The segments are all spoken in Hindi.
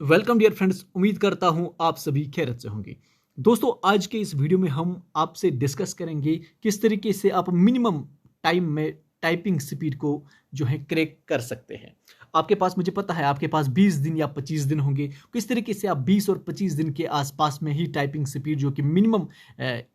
वेलकम डियर फ्रेंड्स, उम्मीद करता हूं आप सभी खैरियत से होंगे। दोस्तों, आज के इस वीडियो में हम आपसे डिस्कस करेंगे किस तरीके से आप मिनिमम टाइम में टाइपिंग स्पीड को जो है क्रैक कर सकते हैं। आपके पास, मुझे पता है आपके पास 20 दिन या 25 दिन होंगे। किस तरीके से आप 20 और 25 दिन के आसपास में ही टाइपिंग स्पीड जो कि मिनिमम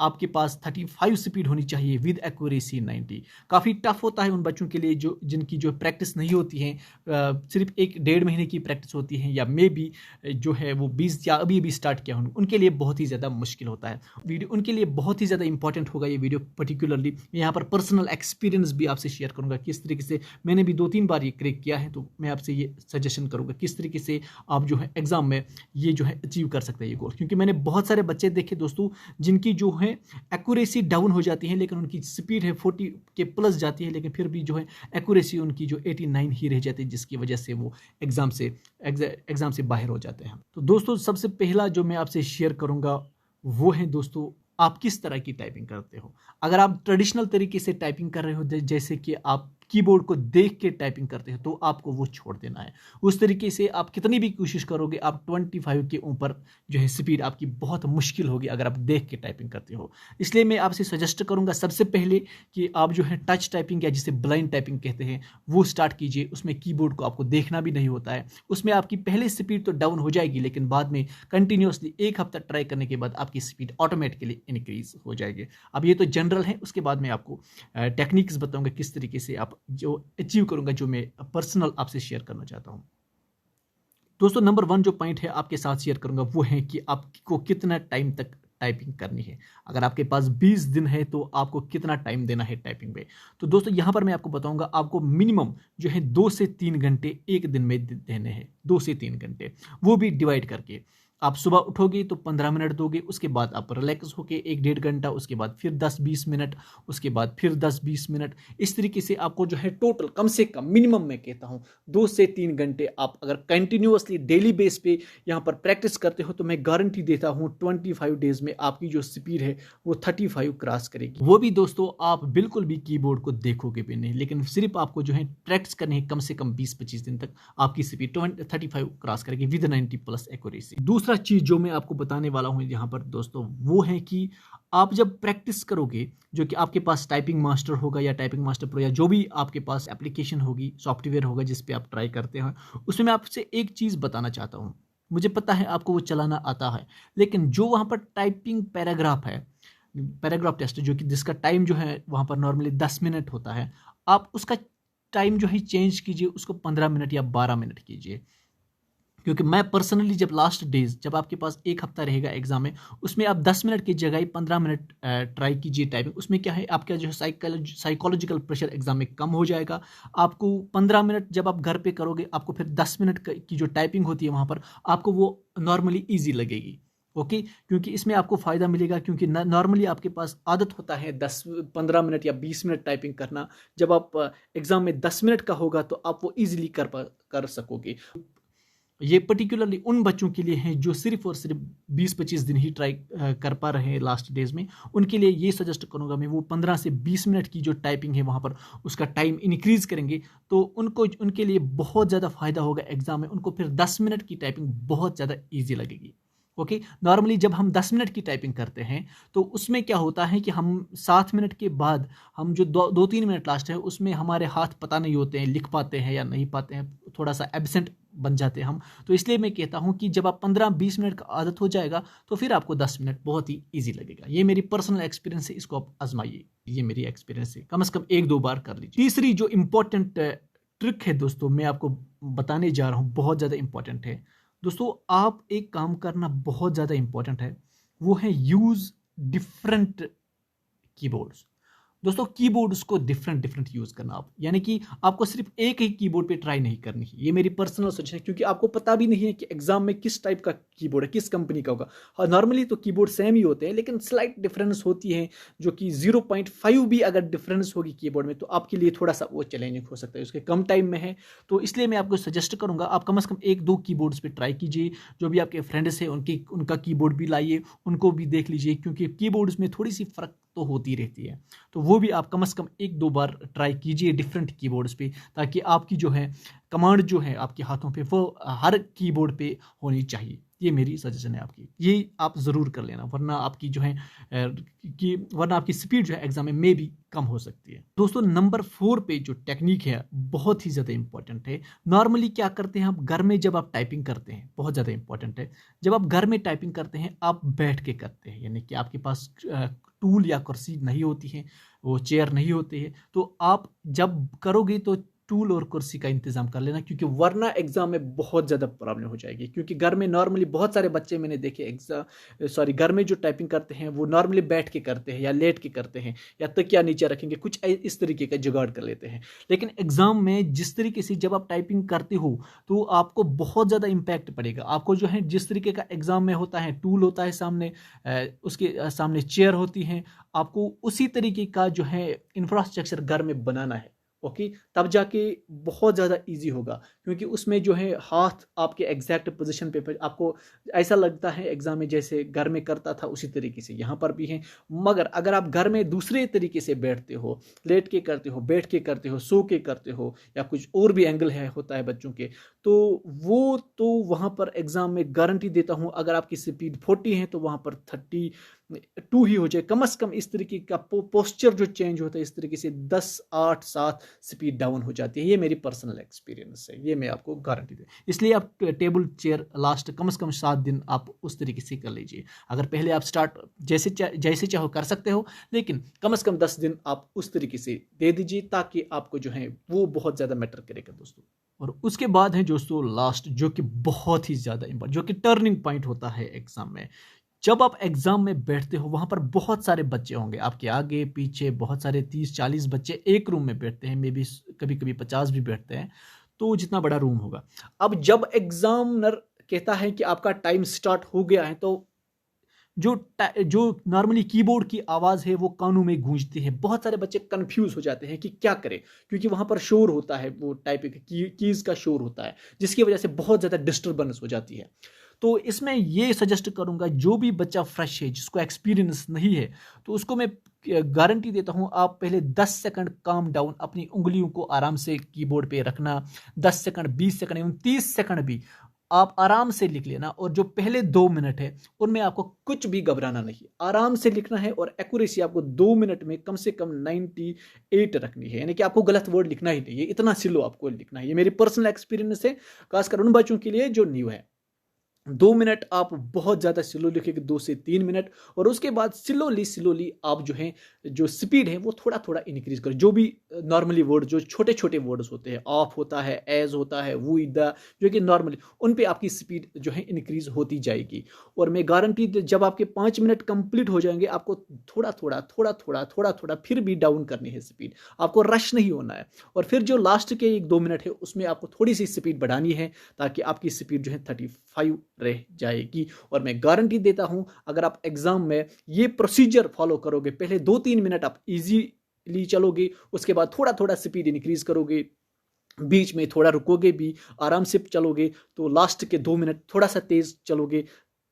आपके पास 35 स्पीड होनी चाहिए विद एक्यूरेसी 90। काफ़ी टफ होता है उन बच्चों के लिए जो जिनकी जो प्रैक्टिस नहीं होती है, सिर्फ 1-1.5 महीने की प्रैक्टिस होती है, या मे बी जो है वो 20 या अभी स्टार्ट किया उनके लिए बहुत ही ज़्यादा मुश्किल होता है। वीडियो उनके लिए बहुत ही ज़्यादा इंपॉर्टेंट होगा ये वीडियो पर्टिकुलरली। मैं यहाँ पर पर्सनल एक्सपीरियंस भी आपसे शेयर करूँगा किस तरीके से मैंने भी 2-3 बार ये क्रैक किया है। तो मैं आपसे ये सजेशन करूँगा किस तरीके से आप जो है एग्जाम में ये जो है अचीव कर सकते हैं ये गोल। क्योंकि मैंने बहुत सारे बच्चे देखे दोस्तों जिनकी जो है एक्यूरेसी डाउन हो जाती है, लेकिन उनकी स्पीड है 40 के प्लस जाती है, लेकिन फिर भी जो है एक्यूरेसी उनकी जो 89 ही रह जाती है, जिसकी वजह से वो एग्जाम से बाहर हो जाते हैं। तो दोस्तों, सबसे पहला जो मैं आपसे शेयर करूँगा वो है दोस्तों, आप किस तरह की टाइपिंग करते हो। अगर आप ट्रेडिशनल तरीके से टाइपिंग कर रहे हो, जैसे कि आप कीबोर्ड को देख के टाइपिंग करते हो, तो आपको वो छोड़ देना है। उस तरीके से आप कितनी भी कोशिश करोगे, आप 25 के ऊपर जो है स्पीड आपकी बहुत मुश्किल होगी अगर आप देख के टाइपिंग करते हो। इसलिए मैं आपसे सजेस्ट करूंगा सबसे पहले कि आप जो है टच टाइपिंग या जिसे ब्लाइंड टाइपिंग कहते हैं वो स्टार्ट कीजिए। उसमें कीबोर्ड को आपको देखना भी नहीं होता है। उसमें आपकी पहले स्पीड तो डाउन हो जाएगी, लेकिन बाद में कंटिन्यूसली 1 हफ्ता ट्राई करने के बाद आपकी स्पीड ऑटोमेटिकली इंक्रीज हो जाएगी। अब ये तो जनरल है, उसके बाद मैं आपको टेक्निक्स बताऊंगा किस तरीके से आप जो अचीव करूंगा, जो मैं पर्सनल आपसे शेयर करना चाहता हूं। दोस्तों, नंबर 1 जो पॉइंट है आपके साथ शेयर करूंगा वो है कि आपको कितना टाइम तक टाइपिंग करनी है। अगर आपके पास 20 दिन है तो आपको कितना टाइम देना है टाइपिंग में। तो दोस्तों, यहां पर मैं आपको बताऊंगा आपको मिनिमम जो है 2 से 3 घंटे एक दिन में देने हैं। 2 से 3 घंटे, वो भी डिवाइड करके। आप सुबह उठोगे तो 15 मिनट दोगे, उसके बाद आप रिलैक्स होके 1-1.5 घंटा, उसके बाद फिर 10-20 मिनट, उसके बाद फिर 10-20 मिनट। इस तरीके से आपको जो है टोटल कम से कम मिनिमम मैं कहता हूं 2 से 3 घंटे आप अगर कंटिन्यूअसली डेली बेस पे यहाँ पर प्रैक्टिस करते हो, तो मैं गारंटी देता हूँ 25 डेज में आपकी जो स्पीड है वो 35 क्रॉस करेगी। वो भी दोस्तों आप बिल्कुल भी कीबोर्ड को देखोगे भी नहीं, लेकिन सिर्फ आपको जो है प्रैक्टिस करनी है कम से कम 20-25 दिन तक, आपकी स्पीड 35 क्रॉस करेगी विद 90+ एक्यूरेसी। दूसरा चीज जो मैं आपको बताने वाला हूं यहां पर दोस्तों वो है कि आप जब प्रैक्टिस करोगे, जो कि आपके पास टाइपिंग मास्टर होगा या टाइपिंग मास्टर प्रो या जो भी आपके पास एप्लीकेशन होगी, सॉफ्टवेयर होगा जिस पे आप ट्राई करते हैं, उसमें मैं आपसे एक चीज बताना चाहता हूं। मुझे पता है आपको वो चलाना आता है, लेकिन जो वहां पर टाइपिंग पैराग्राफ है, पैराग्राफ टेस्ट, जो कि जिसका टाइम जो है वहां पर नॉर्मली 10 मिनट होता है, आप उसका टाइम जो है चेंज कीजिए, उसको 15 मिनट या 12 मिनट कीजिए। क्योंकि मैं पर्सनली जब लास्ट डेज, जब आपके पास 1 हफ्ता रहेगा एग्जाम में, उसमें आप 10 मिनट की जगह 15 मिनट ट्राई कीजिए टाइपिंग। उसमें क्या है, आपका जो है साइकोलॉजिकल प्रेशर एग्जाम में कम हो जाएगा। आपको 15 मिनट जब आप घर पे करोगे, आपको फिर 10 मिनट की जो टाइपिंग होती है वहाँ पर आपको वो नॉर्मली ईजी लगेगी। ओके, क्योंकि इसमें आपको फ़ायदा मिलेगा, क्योंकि नॉर्मली आपके पास आदत होता है 10-15 मिनट या 20 मिनट टाइपिंग करना। जब आप एग्जाम में 10 मिनट का होगा तो आप वो ईजिली कर सकोगे। ये पर्टिकुलरली उन बच्चों के लिए है जो सिर्फ और सिर्फ 20-25 दिन ही ट्राई कर पा रहे हैं लास्ट डेज में। उनके लिए ये सजेस्ट करूंगा मैं, वो 15 से 20 मिनट की जो टाइपिंग है वहाँ पर उसका टाइम इंक्रीज करेंगे तो उनके लिए बहुत ज़्यादा फायदा होगा एग्जाम में। उनको फिर 10 मिनट की टाइपिंग बहुत ज़्यादा ईजी लगेगी। ओके, नॉर्मली जब हम 10 मिनट की टाइपिंग करते हैं तो उसमें क्या होता है कि हम 7 मिनट के बाद हम जो 2-3 मिनट लास्ट है उसमें हमारे हाथ पता नहीं होते हैं, लिख पाते हैं या नहीं पाते हैं, थोड़ा सा एब्सेंट बन जाते हैं हम। तो इसलिए मैं कहता हूं कि जब आप 15-20 मिनट का आदत हो जाएगा तो फिर आपको 10 मिनट बहुत ही ईजी लगेगा। ये मेरी पर्सनल एक्सपीरियंस है, इसको आप आजमाइए। ये मेरी एक्सपीरियंस है, कम से कम 1-2 बार कर लीजिए। तीसरी जो इंपॉर्टेंट ट्रिक है दोस्तों, मैं आपको बताने जा रहा हूँ, बहुत ज़्यादा इंपॉर्टेंट है दोस्तों। आप एक काम करना बहुत ज़्यादा इंपॉर्टेंट है, वो है यूज़ डिफरेंट कीबोर्ड्स। दोस्तों, कीबोर्ड्स को डिफरेंट यूज करना आप, यानी कि आपको सिर्फ एक ही कीबोर्ड पे ट्राई नहीं करनी है। ये मेरी पर्सनल सजेशन है, क्योंकि आपको पता भी नहीं है कि एग्जाम में किस टाइप का कीबोर्ड है, किस कंपनी का होगा। हाँ, नॉर्मली तो कीबोर्ड सेम ही होते हैं, लेकिन स्लाइट डिफरेंस होती है, जो कि 0.5 भी अगर डिफरेंस होगी कीबोर्ड में तो आपके लिए थोड़ा सा वो चैलेंजिंग हो सकता है, उसके कम टाइम में है। तो इसलिए मैं आपको सजेस्ट करूंगा आप कम से कम 1-2 कीबोर्ड्स पे ट्राई कीजिए। जो भी आपके फ्रेंड्स हैं उनका कीबोर्ड भी लाइए, उनको भी देख लीजिए, क्योंकि कीबोर्ड्स में थोड़ी सी फर्क तो होती रहती है। तो वो भी आप कम से कम 1-2 बार ट्राई कीजिए डिफरेंट कीबोर्ड्स पे, ताकि आपकी जो है कमांड जो है आपके हाथों पे वो हर कीबोर्ड पे होनी चाहिए। ये मेरी सजेशन है आपकी, ये आप ज़रूर कर लेना, वरना आपकी जो है वरना आपकी स्पीड जो है एग्जाम में भी कम हो सकती है। दोस्तों नंबर 4 पे जो टेक्निक है बहुत ही ज़्यादा इंपॉर्टेंट है। नॉर्मली क्या करते हैं आप घर में जब आप टाइपिंग करते हैं, बहुत ज़्यादा इंपॉर्टेंट है, जब आप घर में टाइपिंग करते हैं आप बैठ के करते हैं, यानी कि आपके पास टूल या कुर्सी नहीं होती है, वो चेयर नहीं होती है, तो आप जब करोगे तो टूल और कुर्सी का इंतजाम कर लेना, क्योंकि वरना एग्जाम में बहुत ज़्यादा प्रॉब्लम हो जाएगी। क्योंकि घर में नॉर्मली बहुत सारे बच्चे मैंने देखे घर में जो टाइपिंग करते हैं वो नॉर्मली बैठ के करते हैं या लेट के करते हैं या तकिया नीचे रखेंगे, कुछ इस तरीके का जुगाड़ कर लेते हैं। लेकिन एग्जाम में जिस तरीके से जब आप टाइपिंग करते हो तो आपको बहुत ज़्यादा इम्पैक्ट पड़ेगा। आपको जो है जिस तरीके का एग्जाम में होता है, टूल होता है सामने, उसके सामने चेयर होती है, आपको उसी तरीके का जो है इंफ्रास्ट्रक्चर घर में बनाना है। ओके, तब जाके बहुत ज़्यादा इजी होगा, क्योंकि उसमें जो है हाथ आपके एग्जैक्ट पोजीशन पे आपको ऐसा लगता है एग्जाम में जैसे घर में करता था उसी तरीके से यहाँ पर भी है। मगर अगर आप घर में दूसरे तरीके से बैठते हो, लेट के करते हो, बैठ के करते हो, सो के करते हो, या कुछ और भी एंगल है होता है बच्चों के, तो वहाँ पर एग्जाम में गारंटी देता हूँ अगर आपकी स्पीड 40 है तो वहाँ पर 32 ही हो जाए कम से कम। इस तरीके का पोस्चर जो चेंज होता है इस तरीके से 10, 8, 7 स्पीड डाउन हो जाती है। ये मेरी पर्सनल एक्सपीरियंस है, ये मैं आपको गारंटी दे। इसलिए आप टेबल चेयर लास्ट कम से कम 7 दिन आप उस तरीके से कर लीजिए। अगर पहले आप स्टार्ट जैसे चाहो कर सकते हो, लेकिन कम से कम 10 दिन आप उस तरीके से दे दीजिए, ताकि आपको जो है वो बहुत ज़्यादा मैटर करेगा दोस्तों। और उसके बाद है दोस्तों लास्ट, जो कि बहुत ही ज़्यादा इंपॉर्टेंट, जो कि टर्निंग पॉइंट होता है एग्जाम में। जब आप एग्जाम में बैठते हो वहां पर बहुत सारे बच्चे होंगे आपके आगे पीछे, बहुत सारे 30-40 बच्चे एक रूम में बैठते हैं, मे बी कभी कभी 50 भी बैठते हैं, तो जितना बड़ा रूम होगा। अब जब एग्जामिनर कहता है कि आपका टाइम स्टार्ट हो गया है, तो जो नॉर्मली कीबोर्ड की आवाज़ है वो कानों में गूंजती है। बहुत सारे बच्चे कंफ्यूज हो जाते हैं कि क्या करें, क्योंकि वहां पर शोर होता है, वो टाइपिंग कीज का शोर होता है, जिसकी वजह से बहुत ज़्यादा डिस्टर्बेंस हो जाती है। तो इसमें ये सजेस्ट करूंगा, जो भी बच्चा फ्रेश है, जिसको एक्सपीरियंस नहीं है, तो उसको मैं गारंटी देता हूं आप पहले 10 सेकंड काम डाउन अपनी उंगलियों को आराम से कीबोर्ड पे रखना। 10 सेकंड, 20 सेकंड एवं 30 सेकंड भी आप आराम से लिख लेना। और जो पहले 2 मिनट है उनमें आपको कुछ भी घबराना नहीं, आराम से लिखना है। और एक्यूरेसी आपको 2 मिनट में कम से कम 98 रखनी है, यानी कि आपको गलत वर्ड लिखना ही नहीं है, इतना स्लो आपको लिखना है। ये मेरी पर्सनल एक्सपीरियंस है, खासकर उन बच्चों के लिए जो न्यू है। 2 मिनट आप बहुत ज़्यादा स्लो लिखेंगे, 2 से 3 मिनट, और उसके बाद स्लोली आप जो है जो स्पीड है वो थोड़ा थोड़ा इंक्रीज करें। जो भी नॉर्मली वर्ड, जो छोटे छोटे वर्ड्स होते हैं, ऑफ होता है, एज होता है, वो द, जो कि नॉर्मली उन पे आपकी स्पीड जो है इंक्रीज होती जाएगी। और मैं गारंटी जब आपके 5 मिनट कंप्लीट हो जाएंगे, आपको थोड़ा थोड़ा फिर भी डाउन करनी है स्पीड, आपको रश नहीं होना है। और फिर जो लास्ट के 1-2 मिनट है उसमें आपको थोड़ी सी स्पीड बढ़ानी है, ताकि आपकी स्पीड जो है 35 रह जाएगी। और मैं गारंटी देता हूं अगर आप एग्जाम में ये प्रोसीजर फॉलो करोगे, पहले 2-3 मिनट आप इजीली चलोगे, उसके बाद थोड़ा थोड़ा स्पीड इंक्रीज करोगे, बीच में थोड़ा रुकोगे भी, आराम से चलोगे, तो लास्ट के 2 मिनट थोड़ा सा तेज चलोगे,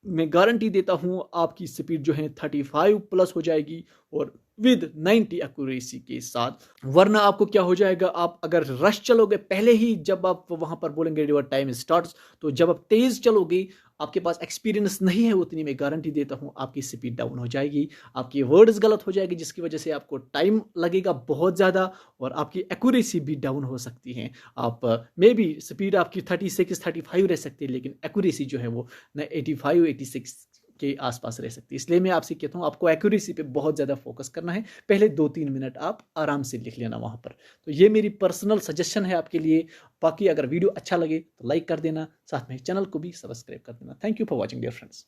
मैं गारंटी देता हूं आपकी स्पीड जो है 35 प्लस हो जाएगी, और विद 90 एक्यूरेसी के साथ। वरना आपको क्या हो जाएगा, आप अगर रश चलोगे पहले ही, जब आप वहां पर बोलेंगे योर टाइम स्टार्ट्स, तो जब आप तेज चलोगे, आपके पास एक्सपीरियंस नहीं है उतनी, मैं गारंटी देता हूं आपकी स्पीड डाउन हो जाएगी, आपकी वर्ड्स गलत हो जाएगी, जिसकी वजह से आपको टाइम लगेगा बहुत ज़्यादा, और आपकी एक्यूरेसी भी डाउन हो सकती है। आप मे बी स्पीड आपकी 36-35 रह सकती है, लेकिन एक्यूरेसी जो है वो 85-86 के आसपास रह सकती है। इसलिए मैं आपसे कहता हूँ आपको एक्यूरेसी पे बहुत ज़्यादा फोकस करना है, पहले 2-3 मिनट आप आराम से लिख लेना वहाँ पर। तो ये मेरी पर्सनल सजेशन है आपके लिए। बाकी अगर वीडियो अच्छा लगे तो लाइक कर देना, साथ में चैनल को भी सब्सक्राइब कर देना। Thank you for watching dear friends.